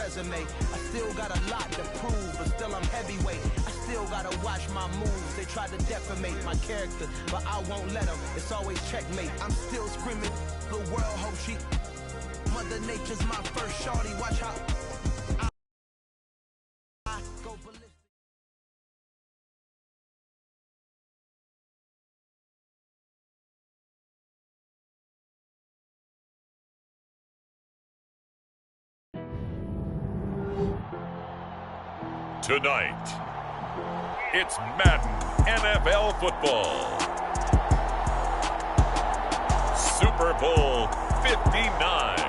resume. I still got a lot to prove, but still I'm heavyweight. I still gotta watch my moves. They try to defamate my character, but I won't let them. It's always checkmate. I'm still screaming, the world hope she. Mother Nature's my first shorty. Watch how I go ballistic. Tonight, it's Madden NFL football. Super Bowl 59.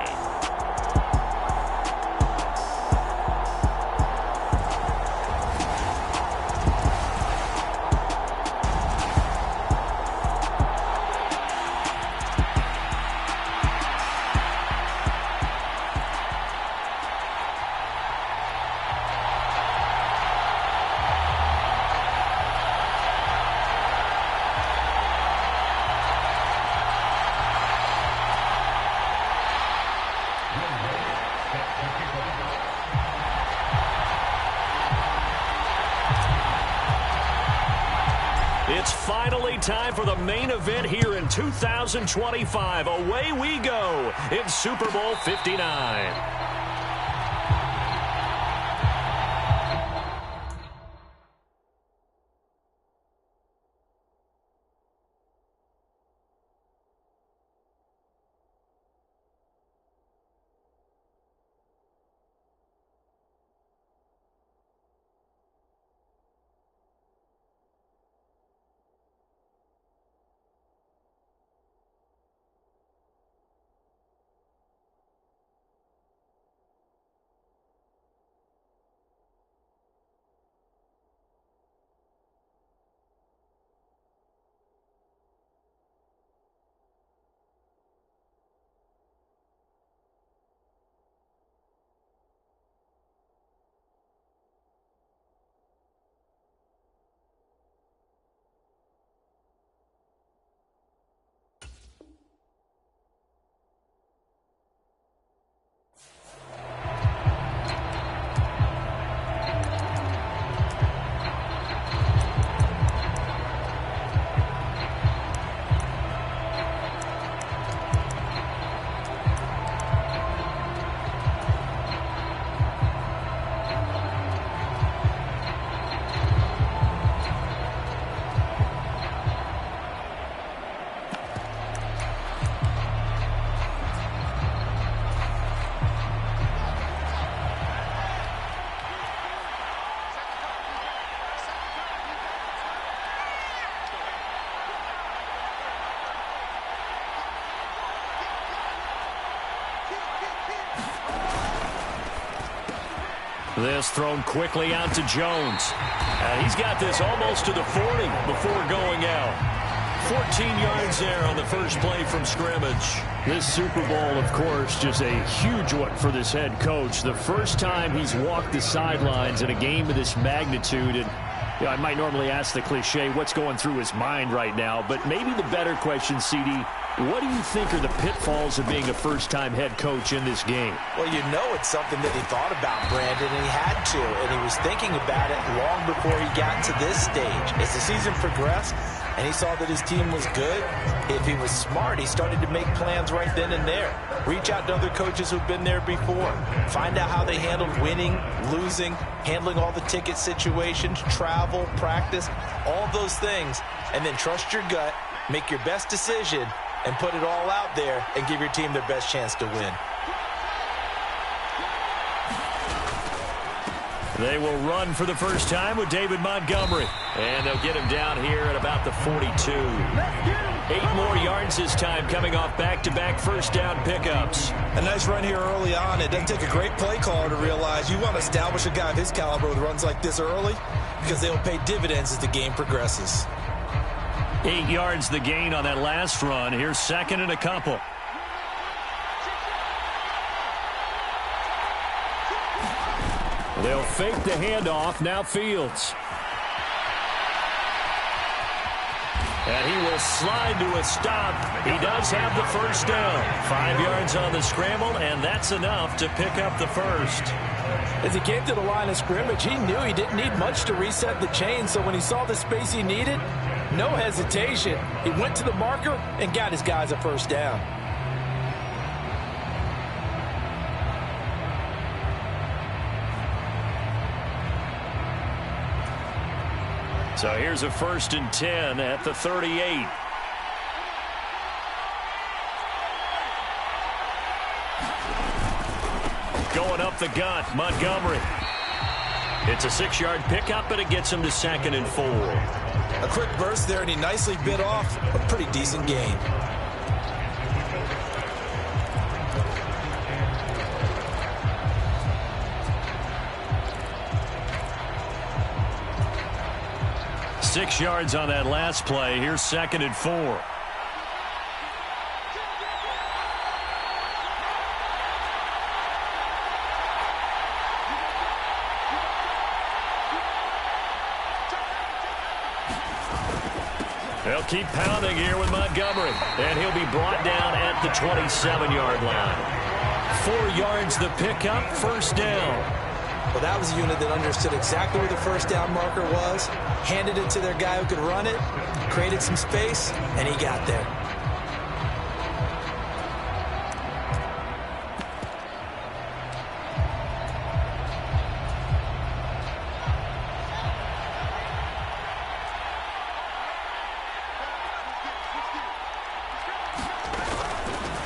It's finally time for the main event here in 2025. Away we go in Super Bowl 59. This thrown quickly out to Jones. He's got this almost to the 40 before going out. 14 yards there on the first play from scrimmage. This Super Bowl, of course, just a huge one for this head coach. The first time he's walked the sidelines in a game of this magnitude. And I might normally ask the cliche, what's going through his mind right now? But maybe the better question, CD, what do you think are the pitfalls of being a first-time head coach in this game? Well, you know it's something that he thought about, Brandon, and he had to. And he was thinking about it long before he got to this stage. As the season progressed and he saw that his team was good, if he was smart, he started to make plans right then and there. Reach out to other coaches who've been there before. Find out how they handled winning, losing, handling all the ticket situations, travel, practice, all those things. And then trust your gut, make your best decision, and put it all out there and give your team their best chance to win. They will run for the first time with David Montgomery. And they'll get him down here at about the 42. 8 more yards this time coming off back-to-back first down pickups. A nice run here early on. It doesn't take a great play caller to realize you want to establish a guy of his caliber with runs like this early because they will pay dividends as the game progresses. 8 yards the gain on that last run. Here's second and a couple. They'll fake the handoff. Now Fields. And he will slide to a stop. He does have the first down. 5 yards on the scramble, and that's enough to pick up the first. As he came to the line of scrimmage, he knew he didn't need much to reset the chain, so when he saw the space he needed, no hesitation. He went to the marker and got his guys a first down. So here's a 1st and 10 at the 38. Going up the gut, Montgomery. It's a 6-yard pickup, but it gets him to 2nd and 4. A quick burst there, and he nicely bit off a pretty decent gain. Six yards on that last play. Here's 2nd and 4. They'll keep pounding here with Montgomery, and he'll be brought down at the 27-yard line. 4 yards the pickup, first down. Well, that was a unit that understood exactly where the first down marker was, handed it to their guy who could run it, created some space, and he got there.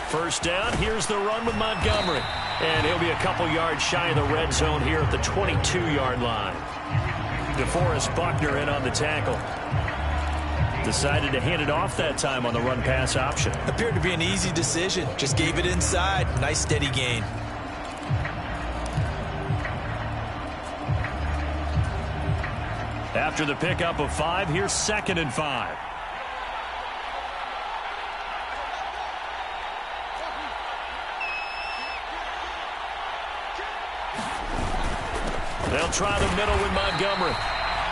First down, here's the run with Montgomery. And he'll be a couple yards shy of the red zone here at the 22-yard line. DeForest Buckner in on the tackle. Decided to hand it off that time on the run-pass option. Appeared to be an easy decision. Just gave it inside. Nice steady gain. After the pickup of 5, here's 2nd and 5. They'll try the middle with Montgomery.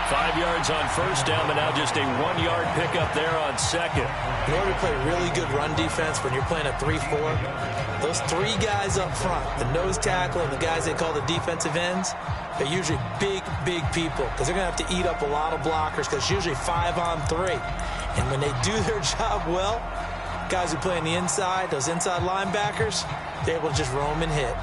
5 yards on first down, but now just a 1-yard pickup there on 2nd. In order to play really good run defense when you're playing a 3-4, those 3 guys up front, the nose tackle and the guys they call the defensive ends, they're usually big, big people because they're going to have to eat up a lot of blockers because it's usually 5 on 3. And when they do their job well, guys who play on the inside, those inside linebackers, they're able to just roam and hit.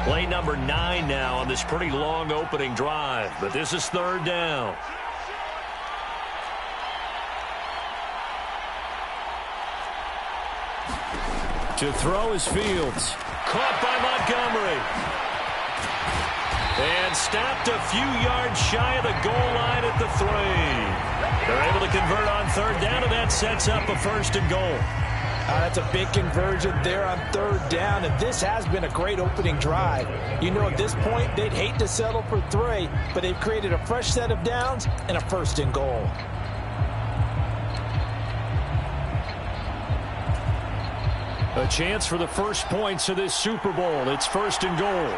Play number 9 now on this pretty long opening drive, but this is 3rd down. To throw is Fields. Caught by Montgomery. And stopped a few yards shy of the goal line at the 3. They're able to convert on 3rd down, and that sets up a 1st and goal. That's a big conversion there on 3rd down, and this has been a great opening drive. You know, at this point, they'd hate to settle for 3, but they've created a fresh set of downs and a 1st and goal. A chance for the first points of this Super Bowl. It's 1st and goal.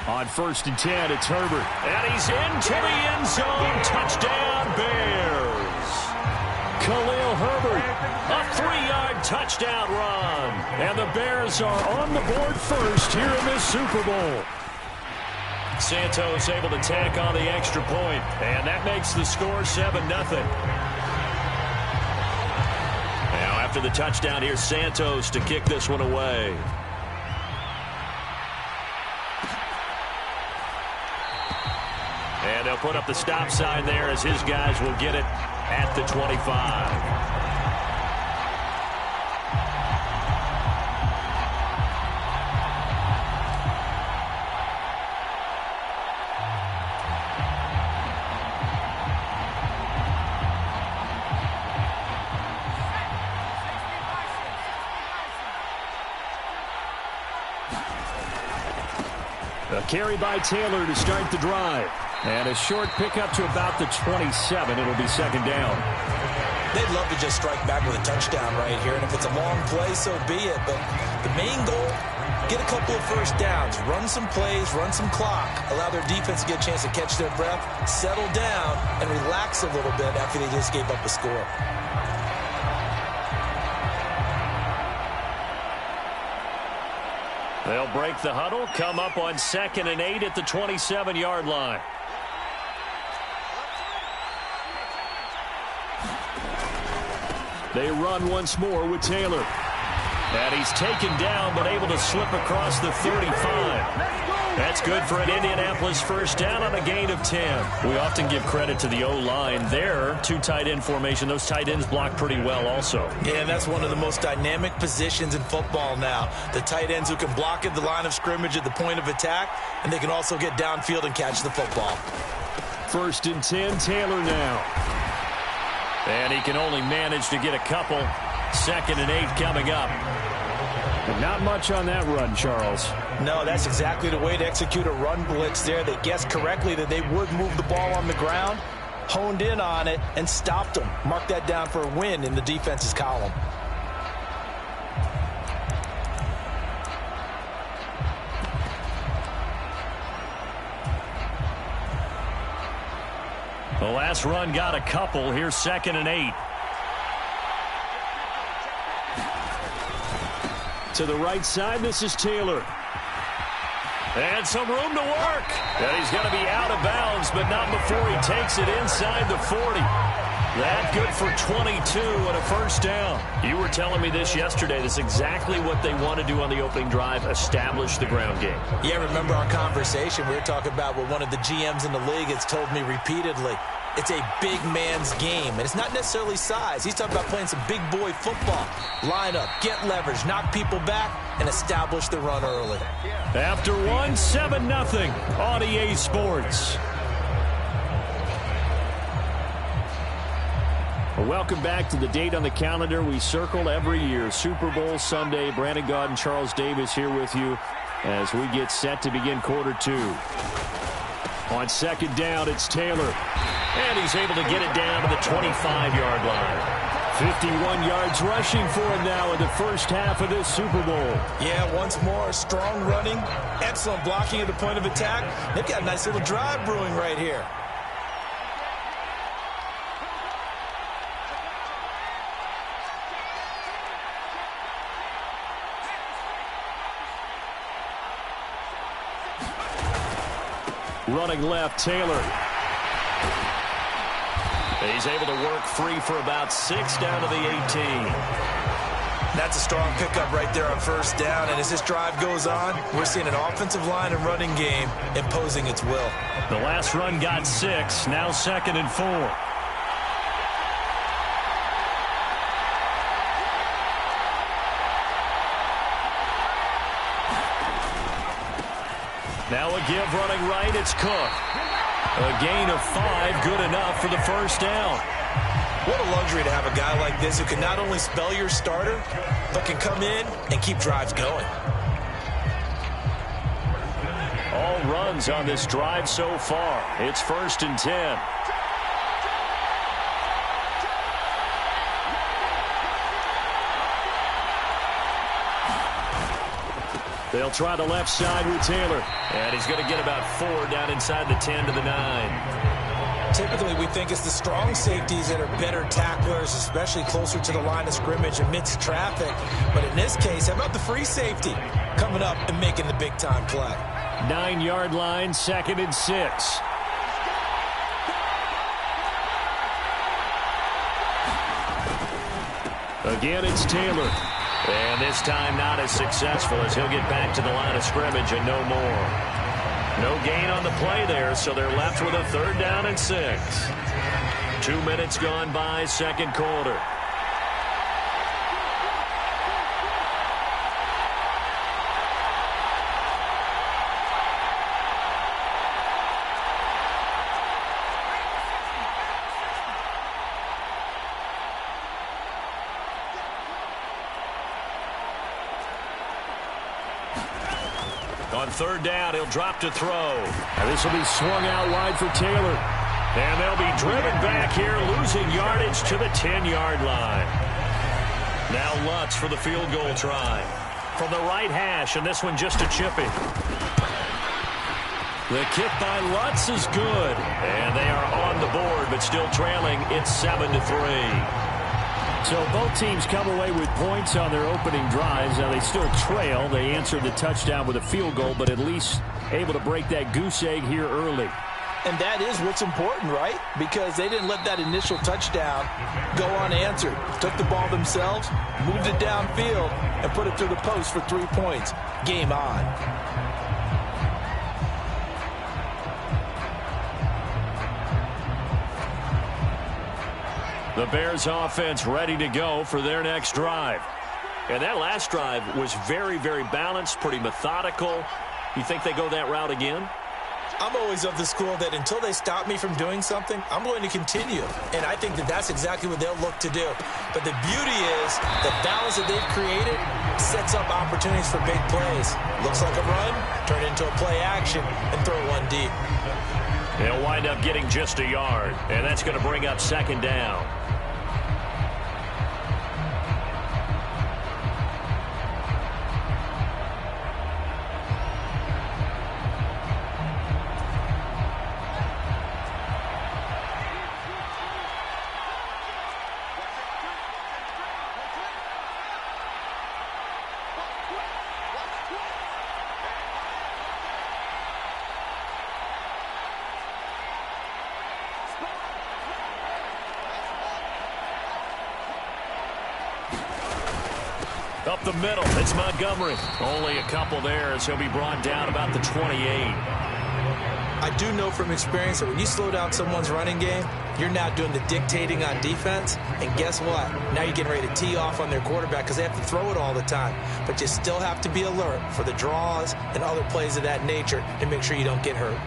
On 1st and 10, it's Herbert. And he's into the end zone. Touchdown, Bears. Khalil Herbert, a 3-yard touchdown run. And the Bears are on the board first here in this Super Bowl. Santos able to tack on the extra point, and that makes the score 7-0. Now after the touchdown, here's Santos to kick this one away. And they'll put up the stop sign there as his guys will get it at the 25. A carry by Taylor to start the drive. And a short pickup to about the 27. It'll be 2nd down. They'd love to just strike back with a touchdown right here. And if it's a long play, so be it. But the main goal, get a couple of first downs, run some plays, run some clock, allow their defense to get a chance to catch their breath, settle down, and relax a little bit after they just gave up a score. They'll break the huddle, come up on 2nd and 8 at the 27-yard line. They run once more with Taylor. And he's taken down, but able to slip across the 35. That's good for an Indianapolis first down on a gain of 10. We often give credit to the O-line there. 2 tight end formation. Those tight ends block pretty well also. Yeah, and that's one of the most dynamic positions in football now. The tight ends who can block at the line of scrimmage at the point of attack, and they can also get downfield and catch the football. 1st and 10, Taylor now. And he can only manage to get a couple. 2nd and 8 coming up. Not much on that run, Charles. No, that's exactly the way to execute a run blitz there. They guessed correctly that they would move the ball on the ground, honed in on it, and stopped them. Mark that down for a win in the defense's column. The last run got a couple. Here's 2nd and 8. To the right side, this is Taylor. And some room to work. And he's going to be out of bounds, but not before he takes it inside the 40. That good for 22 and a first down. You were telling me this yesterday. That's exactly what they want to do on the opening drive, establish the ground game. Yeah, remember our conversation. We were talking about what one of the GMs in the league has told me repeatedly. It's a big man's game, and it's not necessarily size. He's talking about playing some big boy football. Line up, get leverage, knock people back, and establish the run early. After 1, 7-0 on EA Sports. Welcome back to the date on the calendar we circle every year. Super Bowl Sunday. Brandon Gaud and Charles Davis here with you as we get set to begin quarter 2. On 2nd down, it's Taylor. And he's able to get it down to the 25-yard line. 51 yards rushing for him now in the first half of this Super Bowl. Yeah, once more, strong running, excellent blocking at the point of attack. They've got a nice little drive brewing right here. Running left, Taylor. He's able to work free for about 6 down to the 18. That's a strong pickup right there on first down. And as this drive goes on, we're seeing an offensive line and running game imposing its will. The last run got 6. Now 2nd and 4. Now a give running right. It's Cook. A gain of 5, good enough for the first down. What a luxury to have a guy like this who can not only spell your starter, but can come in and keep drives going. All runs on this drive so far. It's 1st and 10. They'll try the left side with Taylor. And he's going to get about 4 down inside the 10 to the 9. Typically, we think it's the strong safeties that are better tacklers, especially closer to the line of scrimmage amidst traffic. But in this case, how about the free safety coming up and making the big-time play? 9-yard line, 2nd and 6. Again, it's Taylor. And this time not as successful as he'll get back to the line of scrimmage and no more. No gain on the play there, so they're left with a 3rd down and 6. 2 minutes gone by, 2nd quarter. On 3rd down, he'll drop to throw. And this will be swung out wide for Taylor. And they'll be driven back here, losing yardage to the 10-yard line. Now Lutz for the field goal try. from the right hash, and this one just a chippy. The kick by Lutz is good, and they are on the board, but still trailing. It's 7-3. So both teams come away with points on their opening drives. Now they still trail. They answered the touchdown with a field goal, but at least able to break that goose egg here early. And that is what's important, right? Because they didn't let that initial touchdown go unanswered. Took the ball themselves, moved it downfield, and put it through the post for 3 points. Game on. The Bears offense ready to go for their next drive. And that last drive was very, very balanced, pretty methodical. You think they go that route again? I'm always of the school that until they stop me from doing something, I'm going to continue. And I think that that's exactly what they'll look to do. But the beauty is the balance that they've created sets up opportunities for big plays. Looks like a run, turn into a play action, and throw one deep. They'll wind up getting just a yard, and that's going to bring up second down. Up the middle, it's Montgomery. Only a couple there as he'll be brought down about the 28. I do know from experience that when you slow down someone's running game, you're now doing the dictating on defense. And guess what? Now you're getting ready to tee off on their quarterback because they have to throw it all the time. But you still have to be alert for the draws and other plays of that nature to make sure you don't get hurt.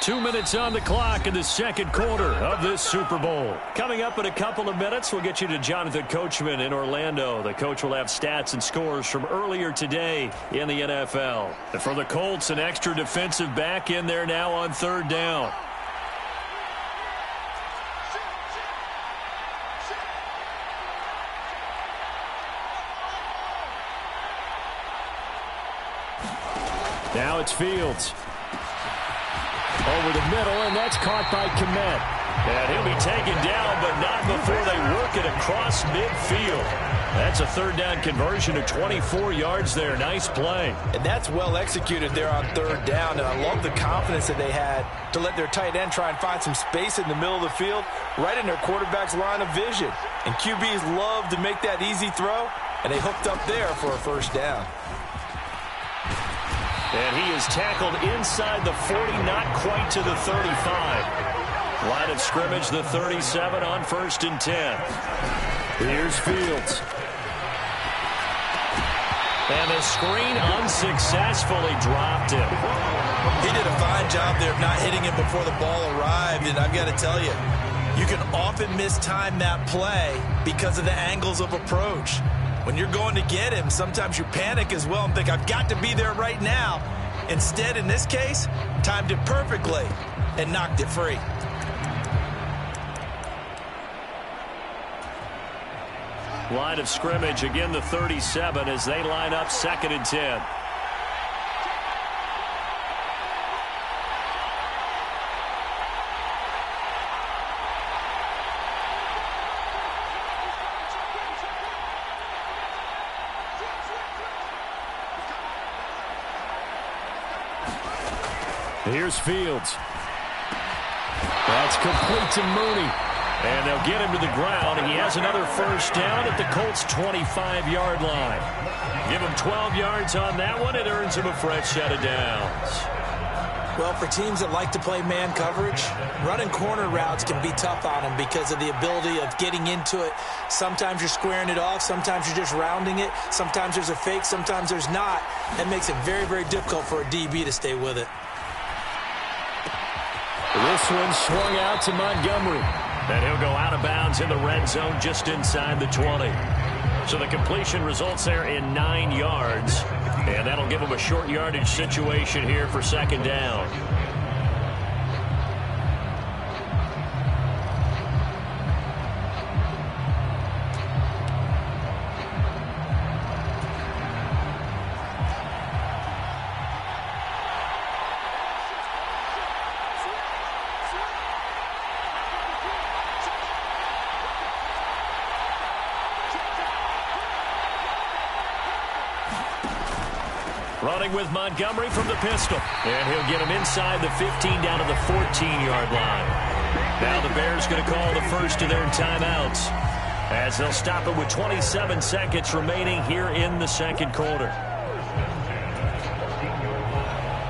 Two minutes on the clock in the second quarter of this Super Bowl. Coming up in a couple of minutes, we'll get you to Jonathan Coachman in Orlando. The coach will have stats and scores from earlier today in the NFL. And for the Colts, an extra defensive back in there now on third down. Now it's Fields. Over the middle, and that's caught by Kmet. And he'll be taken down, but not before they work it across midfield. That's a third down conversion of 24 yards there. Nice play. And that's well executed there on third down. And I love the confidence that they had to let their tight end try and find some space in the middle of the field, right in their quarterback's line of vision. And QBs love to make that easy throw, and they hooked up there for a first down. And he is tackled inside the 40, not quite to the 35. Line of scrimmage, the 37 on 1st and 10. Here's Fields. And the screen unsuccessfully dropped him. He did a fine job there of not hitting him before the ball arrived, and I've got to tell you, you can often mistime that play because of the angles of approach. When you're going to get him, sometimes you panic as well and think, I've got to be there right now. Instead, in this case, timed it perfectly and knocked it free. Line of scrimmage, again the 37 as they line up 2nd and 10. Here's Fields. That's complete to Mooney. And they'll get him to the ground. He has another first down at the Colts' 25-yard line. Give him 12 yards on that one. It earns him a fresh set of downs. Well, for teams that like to play man coverage, running corner routes can be tough on them because of the ability of getting into it. Sometimes you're squaring it off. Sometimes you're just rounding it. Sometimes there's a fake. Sometimes there's not. That makes it very, very difficult for a DB to stay with it. This one swung out to Montgomery. And he'll go out of bounds in the red zone just inside the 20. So the completion results there in 9 yards. And that'll give him a short yardage situation here for second down. Running with Montgomery from the pistol. And he'll get him inside the 15 down to the 14-yard line. Now the Bears going to call the first of their timeouts, as they'll stop it with 27 seconds remaining here in the second quarter.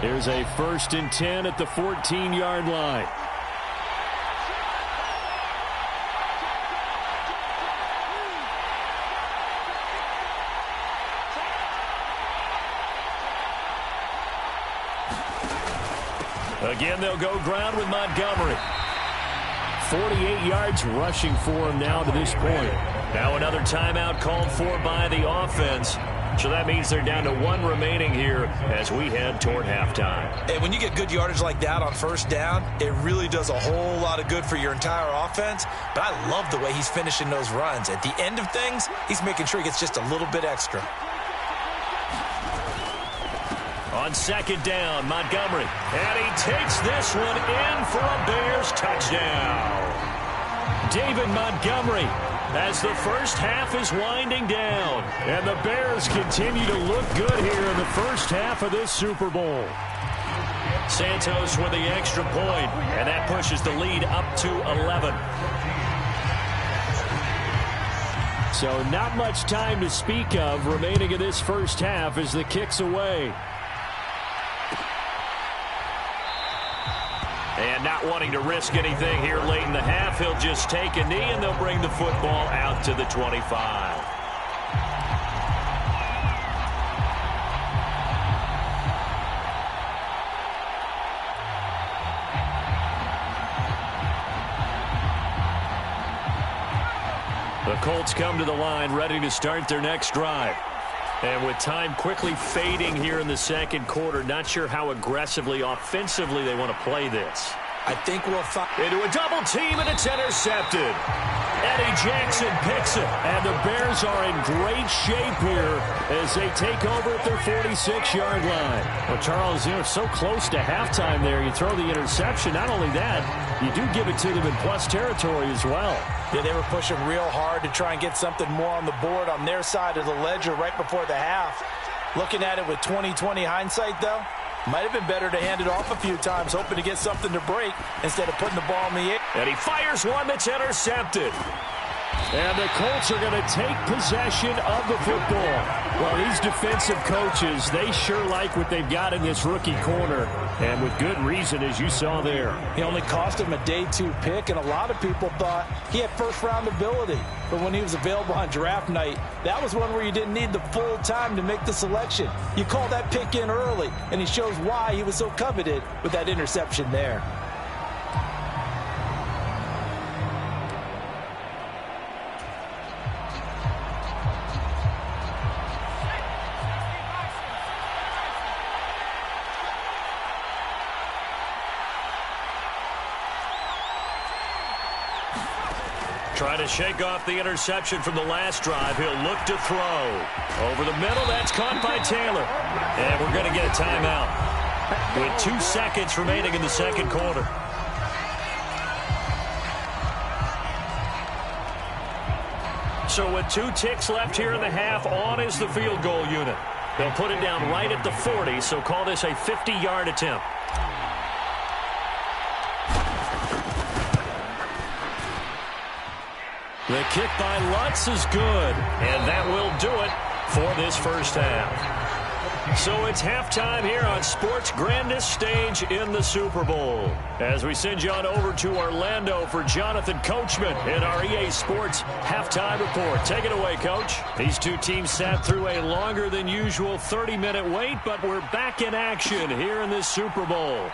Here's a 1st and 10 at the 14-yard line. Again, they'll go ground with Montgomery. 48 yards rushing for him now to this point. Now another timeout called for by the offense. So that means they're down to 1 remaining here as we head toward halftime. And when you get good yardage like that on 1st down, it really does a whole lot of good for your entire offense. But I love the way he's finishing those runs. At the end of things, he's making sure he gets just a little bit extra. On 2nd down, Montgomery. And he takes this one in for a Bears touchdown. David Montgomery, as the first half is winding down. And the Bears continue to look good here in the first half of this Super Bowl. Santos with the extra point, and that pushes the lead up to 11. So not much time to speak of remaining in this first half as the kick's away. And not wanting to risk anything here late in the half, he'll just take a knee, and they'll bring the football out to the 25. The Colts come to the line, ready to start their next drive. And with time quickly fading here in the second quarter, not sure how aggressively, offensively they want to play this. I think we'll find into a double team, and it's intercepted. Eddie Jackson picks it, and the Bears are in great shape here as they take over at their 46-yard line. Well, Charles, so close to halftime there. You throw the interception. Not only that, you do give it to them in plus territory as well. Yeah, they were pushing real hard to try and get something more on the board on their side of the ledger right before the half. Looking at it with 20/20 hindsight, though, might have been better to hand it off a few times, hoping to get something to break instead of putting the ball in the air. And he fires one that's intercepted. And the Colts are going to take possession of the football. Well, these defensive coaches, they sure like what they've got in this rookie corner. And with good reason, as you saw there. He only cost him a day 2 pick, and a lot of people thought he had first-round ability. But when he was available on draft night, that was one where you didn't need the full time to make the selection. You call that pick in early, and he shows why he was so coveted with that interception there. Trying to shake off the interception from the last drive. He'll look to throw. Over the middle, that's caught by Taylor. And we're going to get a timeout with 2 seconds remaining in the second quarter. So with 2 ticks left here in the half, on is the field goal unit. They'll put it down right at the 40, so call this a 50-yard attempt. The kick by Lutz is good, and that will do it for this first half. So it's halftime here on sports' grandest stage in the Super Bowl. As we send you on over to Orlando for Jonathan Coachman in our EA Sports halftime report. Take it away, Coach. These two teams sat through a longer than usual 30-minute wait, but we're back in action here in this Super Bowl.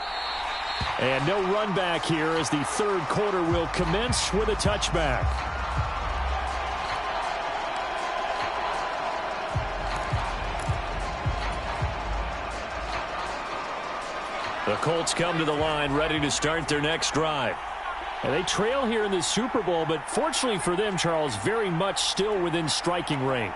And no run back here as the third quarter will commence with a touchback. The Colts come to the line ready to start their next drive. And they trail here in the Super Bowl, but fortunately for them, Charles, very much still within striking range.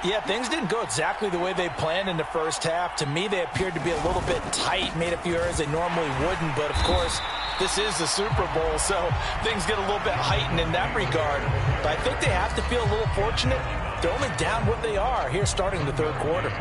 Yeah, things didn't go exactly the way they planned in the first half. To me, they appeared to be a little bit tight, made a few errors they normally wouldn't. But, of course, this is the Super Bowl, so things get a little bit heightened in that regard. But I think they have to feel a little fortunate. They're only down what they are here starting the third quarter.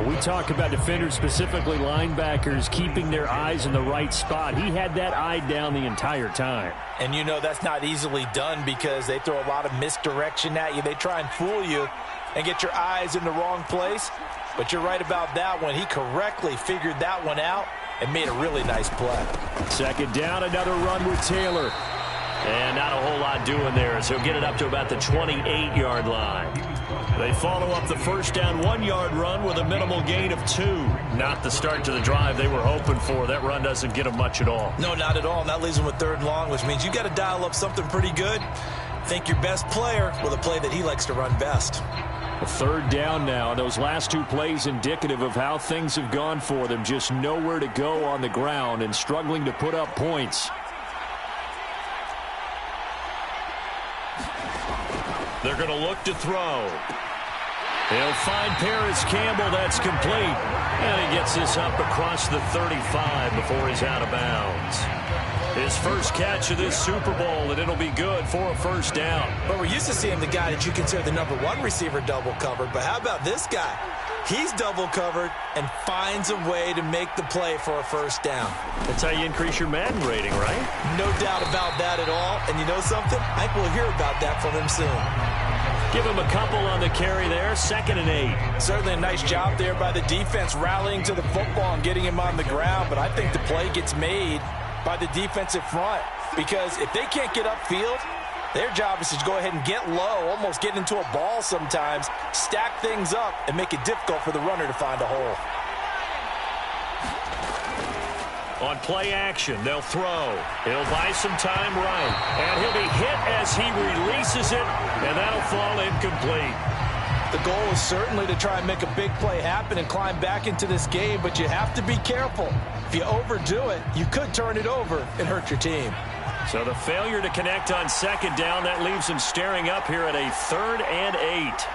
We talk about defenders, specifically linebackers, keeping their eyes in the right spot. He had that eye down the entire time. And you know that's not easily done because they throw a lot of misdirection at you. They try and fool you and get your eyes in the wrong place. But you're right about that one. He correctly figured that one out and made a really nice play. Second down, another run with Taylor. And not a whole lot doing there as he'll get it up to about the 28-yard line. They follow up the first down 1-yard run with a minimal gain of 2. Not the start to the drive they were hoping for. That run doesn't get them much at all. No, not at all. And that leaves them with 3rd and long, which means you got to dial up something pretty good. Think your best player with a play that he likes to run best. A 3rd down now. Those last 2 plays indicative of how things have gone for them. Just nowhere to go on the ground and struggling to put up points. They're going to look to throw. He'll find Paris Campbell. That's complete. And he gets this up across the 35 before he's out of bounds. His first catch of this Super Bowl, and it'll be good for a 1st down. But we're used to seeing the guy that you consider the #1 receiver double covered. But how about this guy? He's double covered and finds a way to make the play for a 1st down. That's how you increase your Madden rating, right? No doubt about that at all. And you know something? I think we'll hear about that from him soon. Give him a couple on the carry there. 2nd and 8. Certainly a nice job there by the defense rallying to the football and getting him on the ground. But I think the play gets made by the defensive front, because if they can't get upfield, their job is to go ahead and get low, almost get into a ball sometimes, stack things up, and make it difficult for the runner to find a hole. On play action, they'll throw. He'll buy some time right, and he'll be hit as he releases it, and that'll fall incomplete. The goal is certainly to try and make a big play happen and climb back into this game, but you have to be careful. If you overdo it, you could turn it over and hurt your team. So the failure to connect on 2nd down, that leaves him staring up here at a 3rd and 8.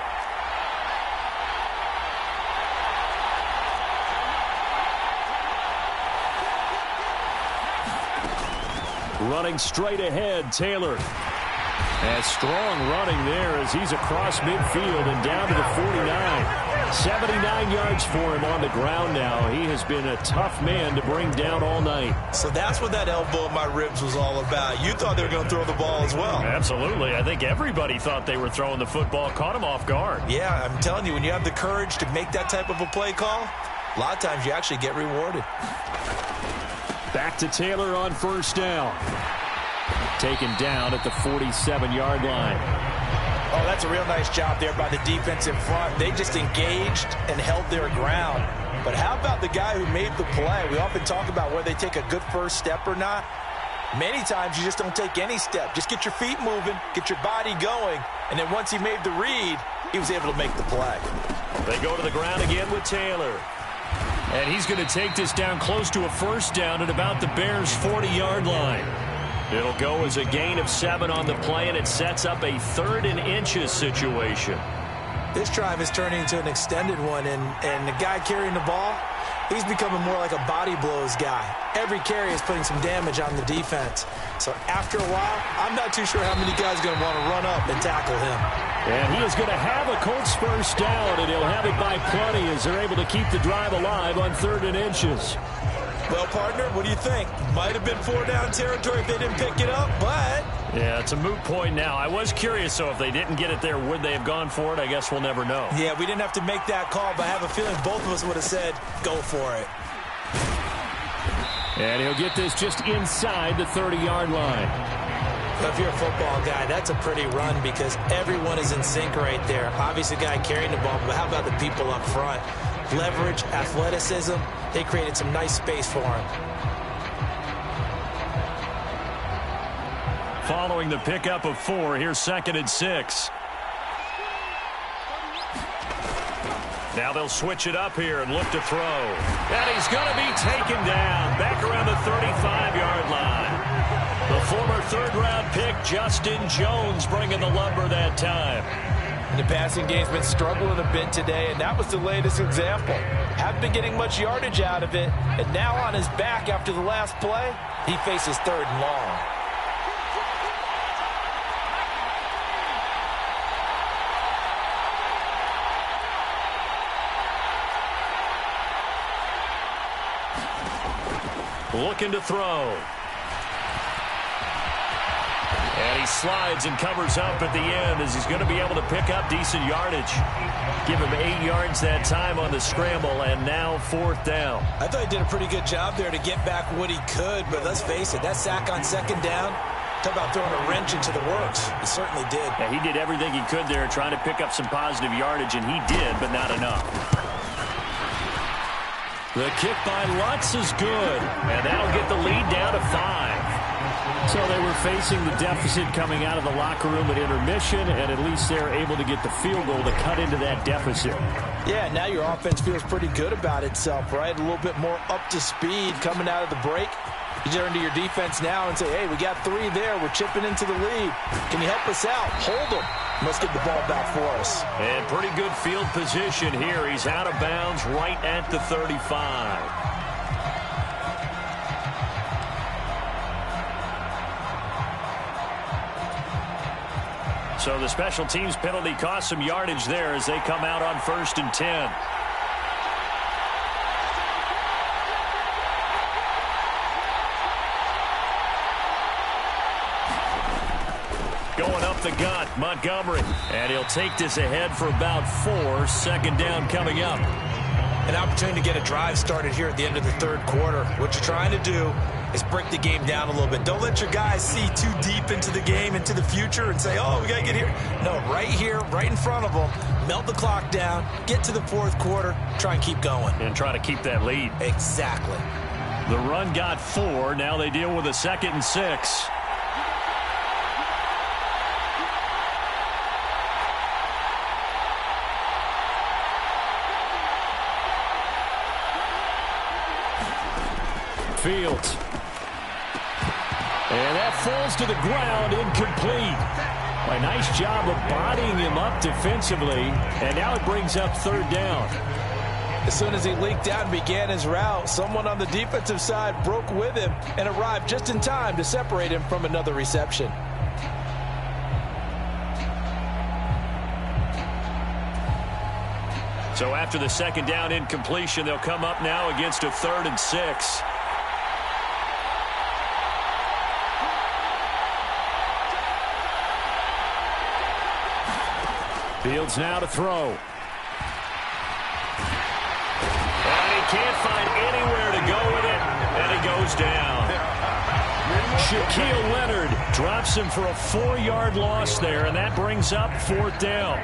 Running straight ahead, Taylor. And strong running there as he's across midfield and down to the 49. 79 yards for him on the ground now. He has been a tough man to bring down all night. So that's what that elbow in my ribs was all about. You thought they were going to throw the ball as well. Absolutely. I think everybody thought they were throwing the football, caught him off guard. Yeah, I'm telling you, when you have the courage to make that type of a play call, a lot of times you actually get rewarded. Back to Taylor on 1st down. Taken down at the 47-yard line. Oh, that's a real nice job there by the defensive front. They just engaged and held their ground. But how about the guy who made the play? We often talk about whether they take a good first step or not. Many times you just don't take any step. Just get your feet moving, get your body going, and then once he made the read, he was able to make the play. They go to the ground again with Taylor. And he's going to take this down close to a 1st down at about the Bears' 40-yard line. It'll go as a gain of 7 on the play, and it sets up a 3rd and inches situation. This drive is turning into an extended one, and the guy carrying the ball, he's becoming more like a body blows guy. Every carry is putting some damage on the defense. So after a while, I'm not too sure how many guys are going to want to run up and tackle him. And he is going to have a Colts 1st down, and he'll have it by plenty as they're able to keep the drive alive on 3rd and inches. Well, partner, what do you think? Might have been 4-down territory if they didn't pick it up, but... Yeah, it's a moot point now. I was curious, so if they didn't get it there, would they have gone for it? I guess we'll never know. Yeah, we didn't have to make that call, but I have a feeling both of us would have said, go for it. And he'll get this just inside the 30-yard line. Well, if you're a football guy, that's a pretty run because everyone is in sync right there. Obviously, the guy carrying the ball, but how about the people up front? Leverage, athleticism, they created some nice space for him. Following the pickup of 4, here's 2nd and 6. Now they'll switch it up here and look to throw. And he's going to be taken down back around the 35-yard line. The former 3rd-round pick, Justin Jones, bringing the lumber that time. The passing game's been struggling a bit today, and that was the latest example. Haven't been getting much yardage out of it, and now on his back after the last play, he faces 3rd and long. looking to throw. And he slides and covers up at the end as he's going to be able to pick up decent yardage. Give him 8 yards that time on the scramble, and now 4th down. I thought he did a pretty good job there to get back what he could, but let's face it, that sack on 2nd down, talk about throwing a wrench into the works. He certainly did. Yeah, he did everything he could there trying to pick up some positive yardage, and he did, but not enough. The kick by Lutz is good, and that'll get the lead down to 5. So they were facing the deficit coming out of the locker room at intermission, and at least they're able to get the field goal to cut into that deficit. Yeah, now your offense feels pretty good about itself, right? A little bit more up to speed coming out of the break. You turn to your defense now and say, hey, we got 3 there. We're chipping into the lead. Can you help us out? Hold them. Let's get the ball back for us. And pretty good field position here. He's out of bounds right at the 35. So the special teams penalty cost some yardage there as they come out on 1st and 10. Going up the gut, Montgomery. And he'll take this ahead for about 4. 2nd down coming up. An opportunity to get a drive started here at the end of the 3rd quarter. What you're trying to do is break the game down a little bit. Don't let your guys see too deep into the game, into the future, and say, oh, we got to get here. No, right here, right in front of them, melt the clock down, get to the 4th quarter, try and keep going. And try to keep that lead. Exactly. The run got 4. Now they deal with a 2nd and 6. Fields. And that falls to the ground, incomplete. A nice job of bodying him up defensively, and now it brings up 3rd down. As soon as he leaked out and began his route, someone on the defensive side broke with him and arrived just in time to separate him from another reception. So after the 2nd down incompletion, they'll come up now against a 3rd and 6. Fields now to throw. And he can't find anywhere to go with it, and he goes down. Shaquille Leonard drops him for a 4-yard loss there, and that brings up 4th down.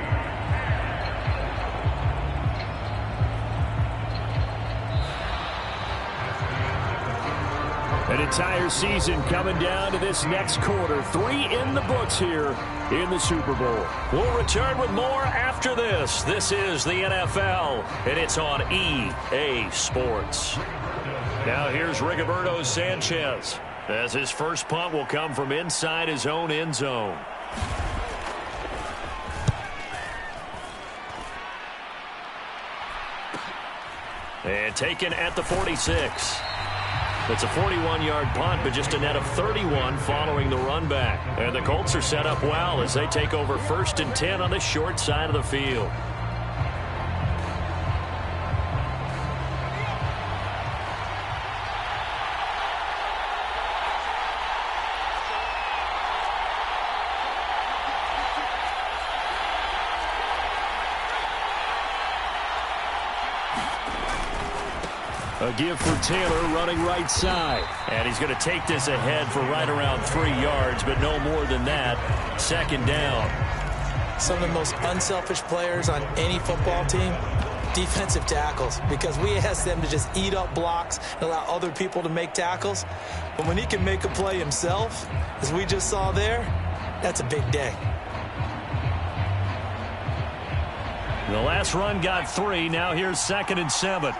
An entire season coming down to this next quarter. 3 in the books here in the Super Bowl. We'll return with more after this. This is the NFL, and it's on EA Sports. Now here's Rigoberto Sanchez, as his first punt will come from inside his own end zone. And taken at the 46. It's a 41-yard punt, but just a net of 31 following the run back. And the Colts are set up well as they take over 1st and 10 on the short side of the field. A give for Taylor running right side. And he's going to take this ahead for right around 3 yards, but no more than that. 2nd down. Some of the most unselfish players on any football team, defensive tackles, because we ask them to just eat up blocks and allow other people to make tackles. But when he can make a play himself, as we just saw there, that's a big day. The last run got 3. Now here's 2nd and 7.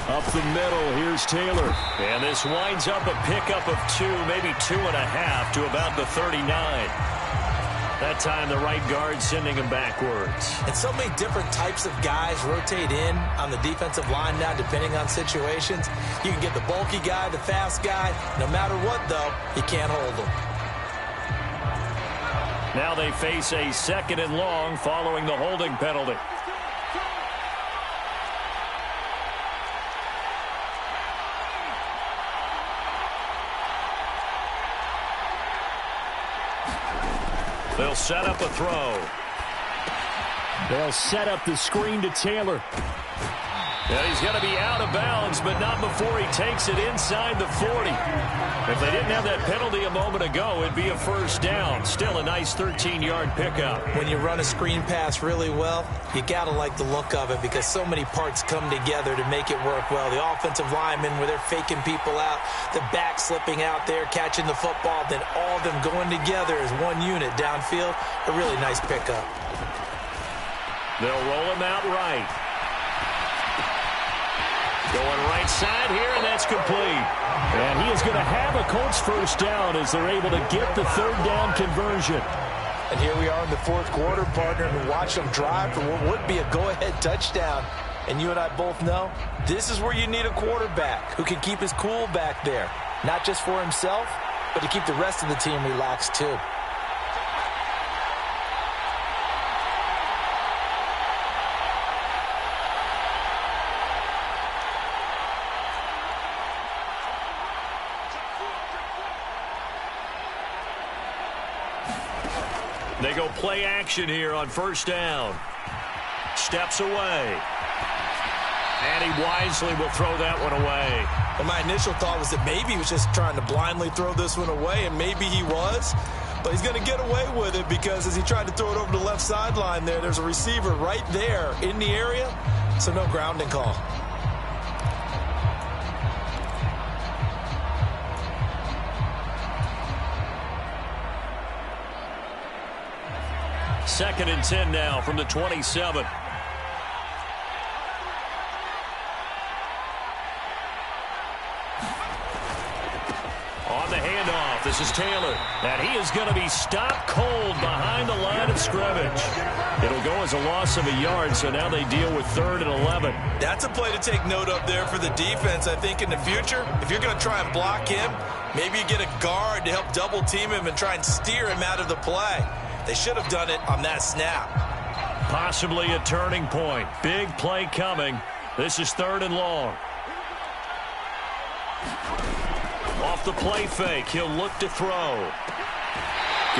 Up the middle, here's Taylor. And this winds up a pickup of 2, maybe 2.5 to about the 39. That time the right guard sending him backwards. And so many different types of guys rotate in on the defensive line now depending on situations. You can get the bulky guy, the fast guy. No matter what, though, you can't hold them. Now they face a 2nd and long following the holding penalty. They'll set up a throw. They'll set up the screen to Taylor. And he's going to be out of bounds, but not before he takes it inside the 40. If they didn't have that penalty a moment ago, it'd be a first down. Still a nice 13-yard pickup. When you run a screen pass really well, you got to like the look of it because so many parts come together to make it work well. The offensive linemen, where they're faking people out, the back slipping out there, catching the football, then all of them going together as one unit downfield. A really nice pickup. They'll roll him out right. Going right side here, and that's complete. And he is going to have a Colts first down as they're able to get the 3rd down conversion. And here we are in the 4th quarter, partner, and watch them drive for what would be a go-ahead touchdown. And you and I both know this is where you need a quarterback who can keep his cool back there. Not just for himself, but to keep the rest of the team relaxed too. They go play action here on first down. Steps away. And he wisely will throw that one away. Well, my initial thought was that maybe he was just trying to blindly throw this one away, and maybe he was. But he's going to get away with it because as he tried to throw it over the left sideline there's a receiver right there in the area, so no grounding call. Second and 10 now from the 27. On the handoff, this is Taylor. And he is going to be stopped cold behind the line of scrimmage. It'll go as a loss of a yard, so now they deal with 3rd and 11. That's a play to take note of there for the defense, I think, in the future. If you're going to try and block him, maybe you get a guard to help double team him and try and steer him out of the play. They should have done it on that snap. Possibly a turning point. Big play coming. This is 3rd and long. Off the play fake, he'll look to throw.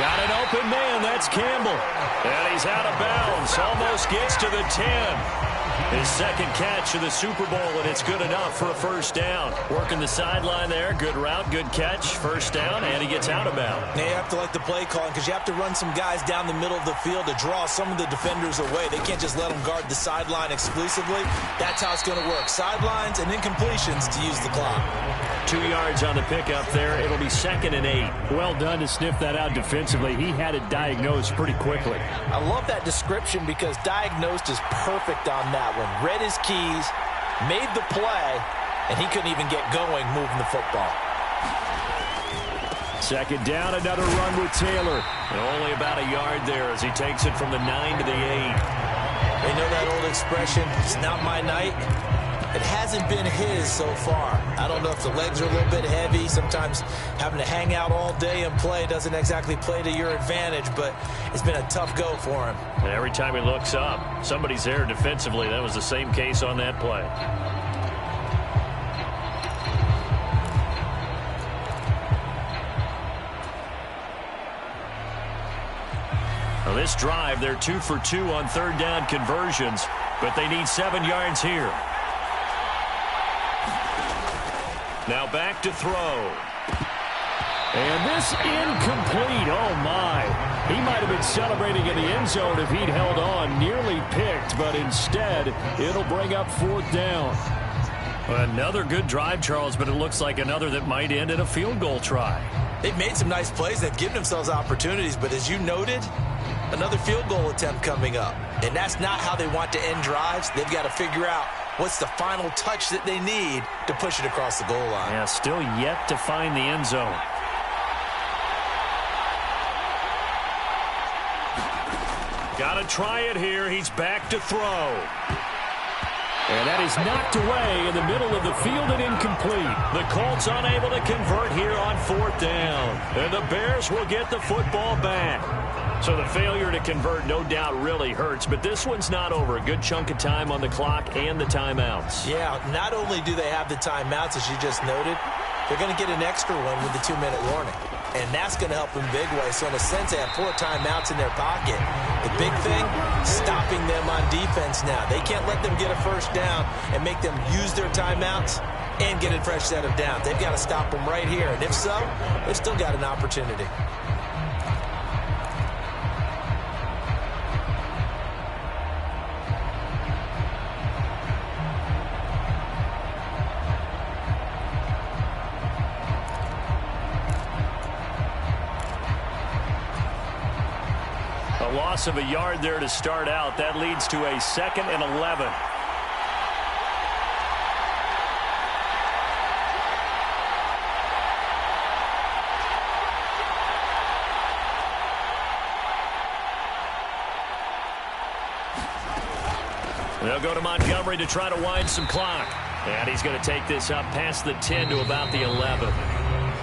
Got an open man, that's Campbell. And he's out of bounds, almost gets to the 10. His 2nd catch of the Super Bowl, and it's good enough for a first down. Working the sideline there, good route, good catch, first down, and he gets out of bounds. Now you have to like the play calling because you have to run some guys down the middle of the field to draw some of the defenders away. They can't just let them guard the sideline exclusively. That's how it's going to work. Sidelines and incompletions to use the clock. 2 yards on the pickup there. It'll be 2nd and 8. Well done to sniff that out defensively. He had it diagnosed pretty quickly. I love that description because diagnosed is perfect on that one. Read his keys, made the play, and he couldn't even get going moving the football. 2nd down, another run with Taylor. And only about a yard there as he takes it from the 9 to the 8. They know that old expression, it's not my night. It hasn't been his so far. I don't know if the legs are a little bit heavy. Sometimes having to hang out all day and play doesn't exactly play to your advantage, but it's been a tough go for him. And every time he looks up, somebody's there defensively. That was the same case on that play. Now this drive, they're 2 for 2 on 3rd down conversions, but they need 7 yards here. Now back to throw. And this incomplete. Oh, my. He might have been celebrating in the end zone if he'd held on. Nearly picked, but instead, it'll bring up 4th down. Another good drive, Charles, but it looks like another that might end in a field goal try. They've made some nice plays. They've given themselves opportunities, but as you noted, another field goal attempt coming up. And that's not how they want to end drives. They've got to figure out what's the final touch that they need to push it across the goal line. Yeah, still yet to find the end zone. Got to try it here. He's back to throw. And that is knocked away in the middle of the field and incomplete. The Colts unable to convert here on 4th down. And the Bears will get the football back. So the failure to convert no doubt really hurts, but this one's not over. A good chunk of time on the clock and the timeouts. Yeah, not only do they have the timeouts, as you just noted, they're going to get an extra one with the 2-minute warning. And that's going to help in big way. So in a sense, they have 4 timeouts in their pocket. The big thing, stopping them on defense now. They can't let them get a first down and make them use their timeouts and get a fresh set of downs. They've got to stop them right here. And if so, they've still got an opportunity. Loss of a yard there to start out. That leads to a 2nd and 11. They'll go to Montgomery to try to wind some clock. And he's going to take this up past the 10 to about the 11.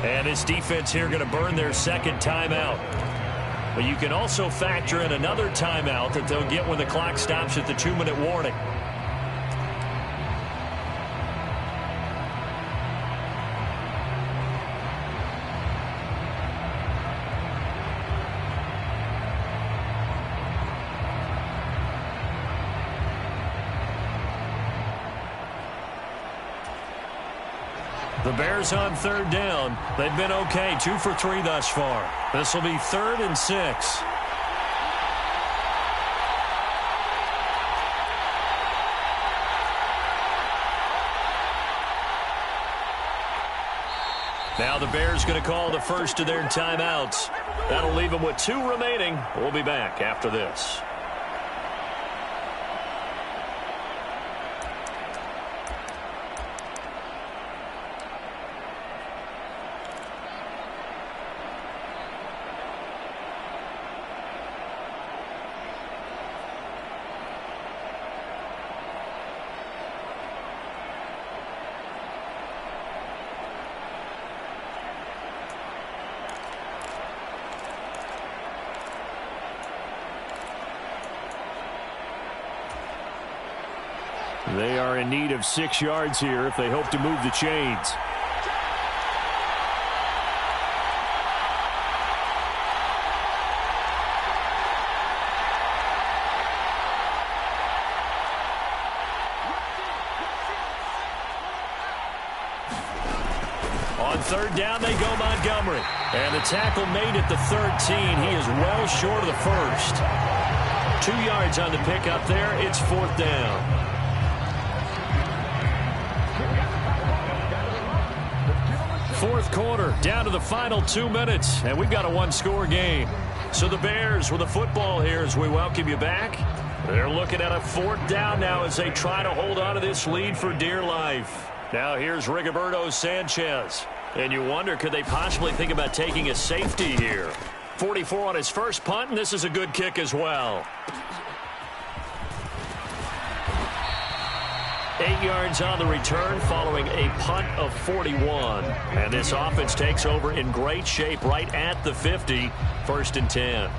And this defense here going to burn their 2nd timeout. But you can also factor in another timeout that they'll get when the clock stops at the 2-minute warning. The Bears on 3rd down. They've been okay, 2 for 3 thus far. This will be 3rd and 6. Now the Bears going to call the first of their timeouts. That'll leave them with 2 remaining. We'll be back after this. They are in need of 6 yards here if they hope to move the chains. On 3rd down, they go Montgomery. And the tackle made at the 13. He is well short of the first. 2 yards on the pickup there. It's 4th down. Fourth quarter, down to the final 2 minutes, and we've got a 1-score game. So the Bears with the football here as we welcome you back. They're looking at a 4th down now as they try to hold on to this lead for dear life. Now here's Rigoberto Sanchez. And you wonder, could they possibly think about taking a safety here? 44 on his first punt, and this is a good kick as well. 8 yards on the return following a punt of 41. And this offense takes over in great shape right at the 50. 1st and 10.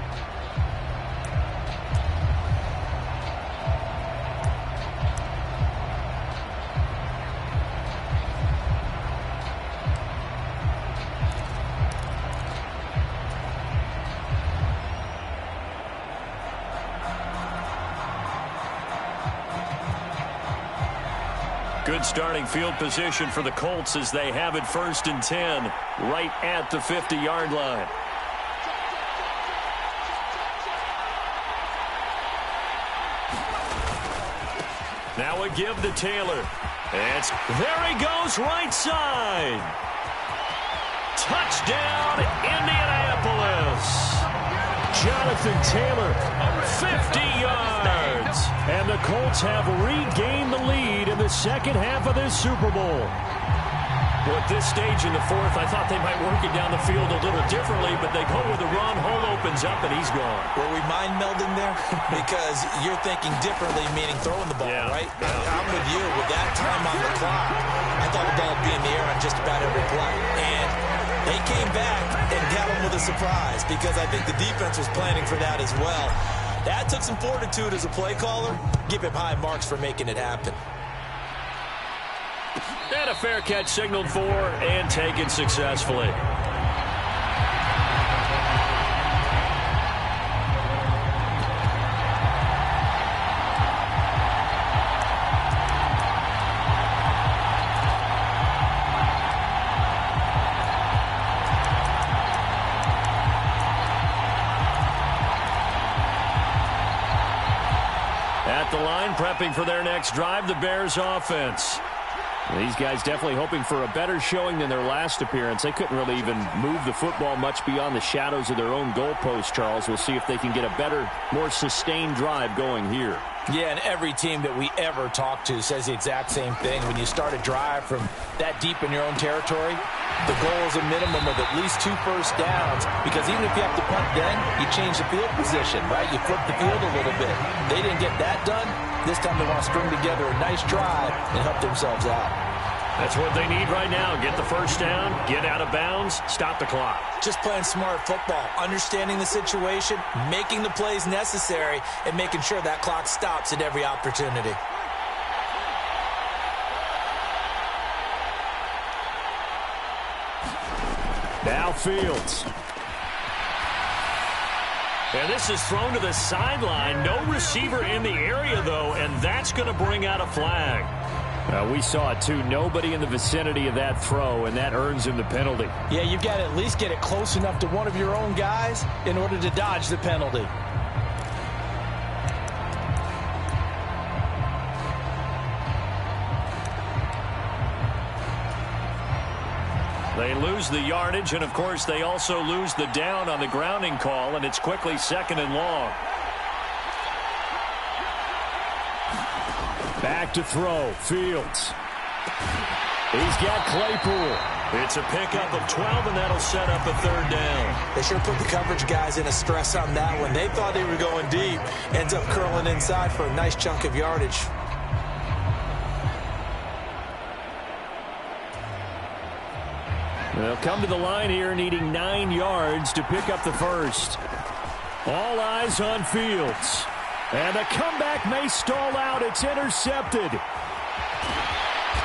Good starting field position for the Colts as they have it 1st and 10 right at the 50-yard line. Now a give to Taylor. There he goes, right side. Touchdown, Indianapolis. Jonathan Taylor, 50 yards. And the Colts have regained the lead in the second half of this Super Bowl. Well, at this stage in the 4th, I thought they might work it down the field a little differently, but they go with the run. Hole opens up, and he's gone. Were we mind melding there? Because you're thinking differently, meaning throwing the ball, right? I'm with you. With that time on the clock, I thought the ball would be in the air on just about every play. And They came back and got them with a surprise because I think the defense was planning for that as well. That took some fortitude as a play caller. Give him high marks for making it happen. And a fair catch signaled for and taken successfully. At the line, prepping for their next drive, the Bears offense. These guys definitely hoping for a better showing than their last appearance. They couldn't really even move the football much beyond the shadows of their own goalpost, Charles. We'll see if they can get a better, more sustained drive going here. Yeah, and every team that we ever talk to says the exact same thing. When you start a drive from that deep in your own territory, the goal is a minimum of at least 2 first downs, because even if you have to punt then, you change the field position, right? You flip the field a little bit. They didn't get that done. This time they want to string together a nice drive and help themselves out. That's what they need right now. Get the first down, get out of bounds, stop the clock. Just playing smart football, understanding the situation, making the plays necessary, and making sure that clock stops at every opportunity. Now Fields. And this is thrown to the sideline. No receiver in the area, though, and that's going to bring out a flag. We saw it, too. Nobody in the vicinity of that throw, and that earns him the penalty. Yeah, you've got to at least get it close enough to one of your own guys in order to dodge the penalty. They lose the yardage, and, of course, they also lose the down on the grounding call, and it's quickly 2nd and long. Back to throw. Fields. He's got Claypool. It's a pickup of 12, and that'll set up a 3rd down. They sure put the coverage guys in a stress on that one. They thought they were going deep. Ends up curling inside for a nice chunk of yardage. They'll come to the line here needing 9 yards to pick up the first. All eyes on Fields. And the comeback may stall out. It's intercepted.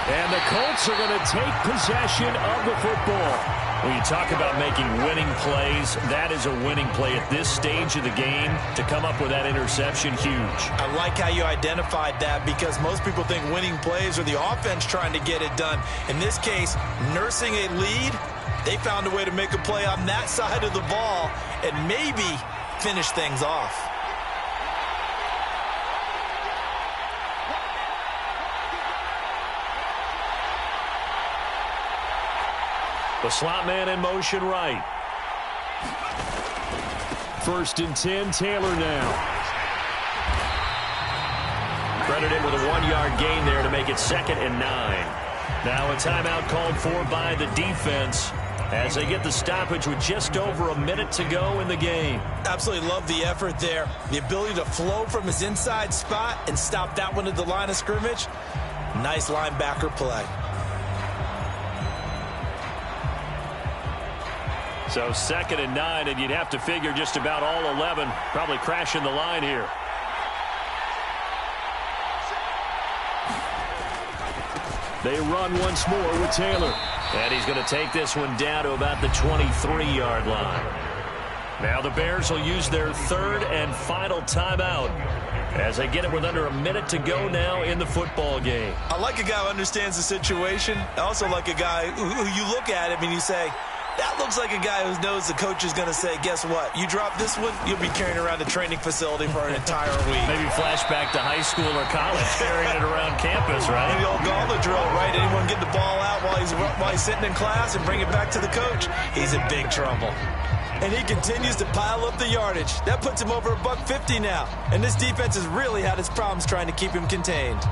And the Colts are going to take possession of the football. When you talk about making winning plays, that is a winning play at this stage of the game. To come up with that interception, huge. I like how you identified that, because most people think winning plays are the offense trying to get it done. In this case, nursing a lead, they found a way to make a play on that side of the ball and maybe finish things off. The slot man in motion right. 1st and 10, Taylor now. Credited with a 1-yard gain there to make it 2nd and 9. Now a timeout called for by the defense as they get the stoppage with just over a minute to go in the game. Absolutely love the effort there. The ability to flow from his inside spot and stop that one at the line of scrimmage. Nice linebacker play. So 2nd and 9, and you'd have to figure just about all 11 probably crashing the line here. They run once more with Taylor. And he's going to take this one down to about the 23-yard line. Now the Bears will use their 3rd and final timeout as they get it with under a minute to go now in the football game. I like a guy who understands the situation. I also like a guy who you look at him and you say, that looks like a guy who knows the coach is going to say, guess what? You drop this one, you'll be carrying around a training facility for an entire week. Maybe flashback to high school or college, carrying it around campus, right? The old gauntlet drill, right? Anyone get the ball out while he's sitting in class and bring it back to the coach? He's in big trouble. And he continues to pile up the yardage. That puts him over $150 now. And this defense has really had its problems trying to keep him contained.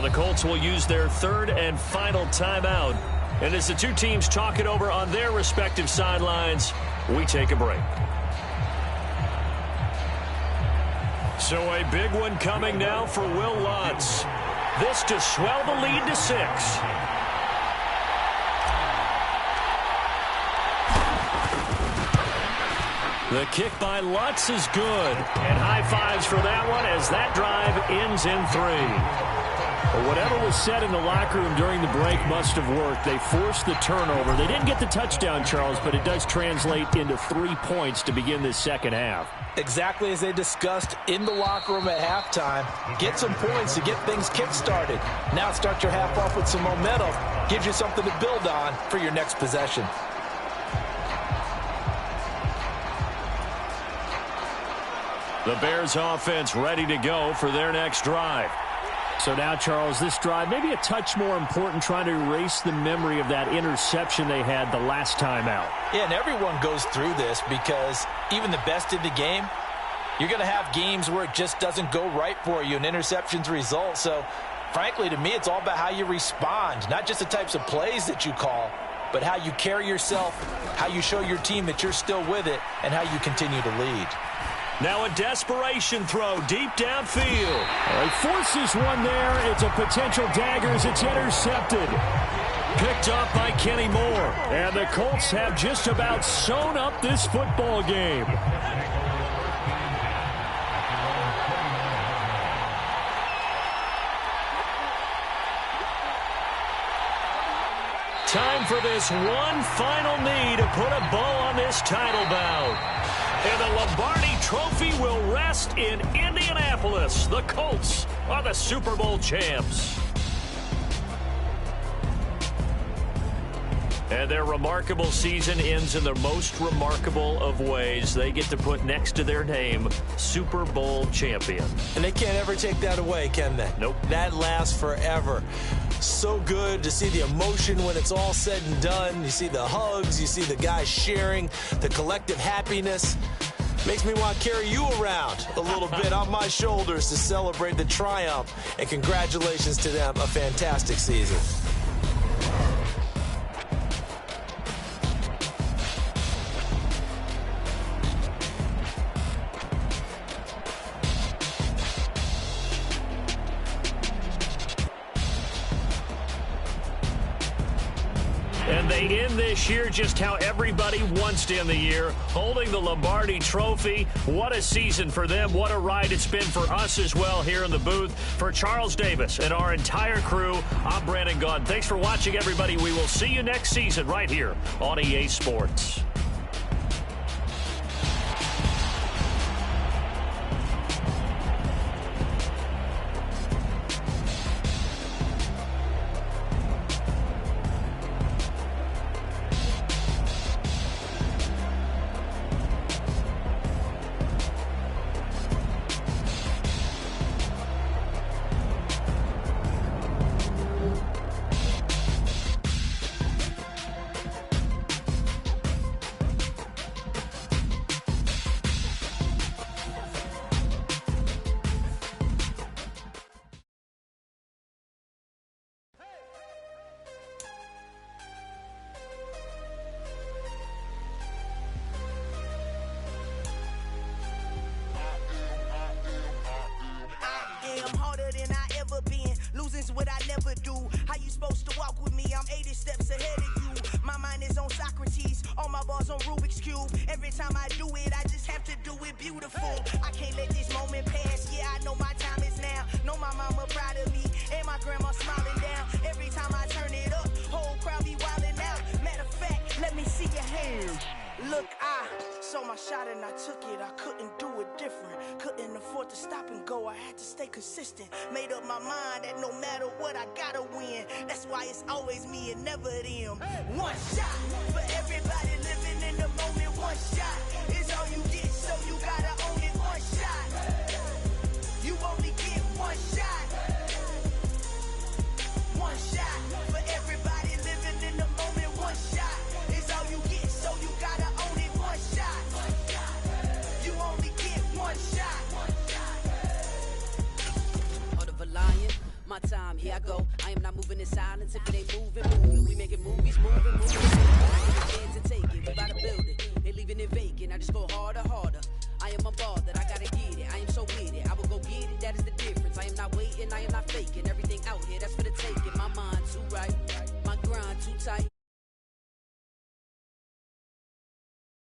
the Colts will use their third and final timeout. And as the two teams talk it over on their respective sidelines, we take a break. So a big one coming now for Will Lutz. This to swell the lead to 6. The kick by Lutz is good. And high fives for that one as that drive ends in 3. But whatever was said in the locker room during the break must have worked. They forced the turnover. They didn't get the touchdown, Charles, but it does translate into 3 points to begin this second half. Exactly as they discussed in the locker room at halftime. Get some points to get things kick-started. Now start your half off with some momentum. Gives you something to build on for your next possession. The Bears offense ready to go for their next drive. So now, Charles, this drive may be a touch more important, trying to erase the memory of that interception they had the last time out. Yeah, and everyone goes through this because even the best in the game, you're going to have games where it just doesn't go right for you and interceptions result. So, frankly, to me, it's all about how you respond, not just the types of plays that you call, but how you carry yourself, how you show your team that you're still with it, and how you continue to lead. Now a desperation throw deep downfield. He forces one there. It's a potential dagger as it's intercepted. Picked up by Kenny Moore. And the Colts have just about sewn up this football game. Time for this one final knee to put a bow on this title bout. And the Lombardi Trophy will rest in Indianapolis. The Colts are the Super Bowl champs. And their remarkable season ends in the most remarkable of ways. They get to put next to their name, Super Bowl champion. And they can't ever take that away, can they? Nope. That lasts forever. So good to see the emotion when it's all said and done. You see the hugs, you see the guys sharing, the collective happiness. Makes me want to carry you around a little bit on my shoulders to celebrate the triumph. And congratulations to them, a fantastic season. And they end this year just how everybody wants to end the year, holding the Lombardi Trophy. What a season for them. What a ride it's been for us as well here in the booth. For Charles Davis and our entire crew, I'm Brandon Gaudin. Thanks for watching, everybody. We will see you next season right here on EA Sports. What I never do. How you supposed to walk with me? I'm 80 steps ahead of you. My mind is on Socrates, all my bars on Rubik's Cube. Every time I do it, I just have to do it beautiful. I can't let this moment pass. Yeah, I know my time is now. Know my mama proud of me, and my grandma smiling down. Every time I turn it up, whole crowd be wilding out. Matter of fact, let me see your hands. Look, I saw my shot and I took it. I couldn't do it different. Couldn't afford to stop and go. I had to stay consistent. Made up my mind that no matter what, I gotta win. That's why it's always me and never them. One shot for everybody living in the moment. One shot is all you get, so you gotta own it. One shot. You only get one shot. One shot for everybody living in the moment. One shot is all you get, so you gotta own it. One shot. You only get one shot. Heart of a lion, my time, here I go. I am not moving in silence. If it ain't moving. We making movies, moving. Hands and take it, we about to build it. They leaving it vacant, I just go harder. I am unbothered, I gotta get it. I am so with it, I will go get it, that is the difference. I am not waiting, I am not faking. Everything out here, that's for the taking. My mind too right.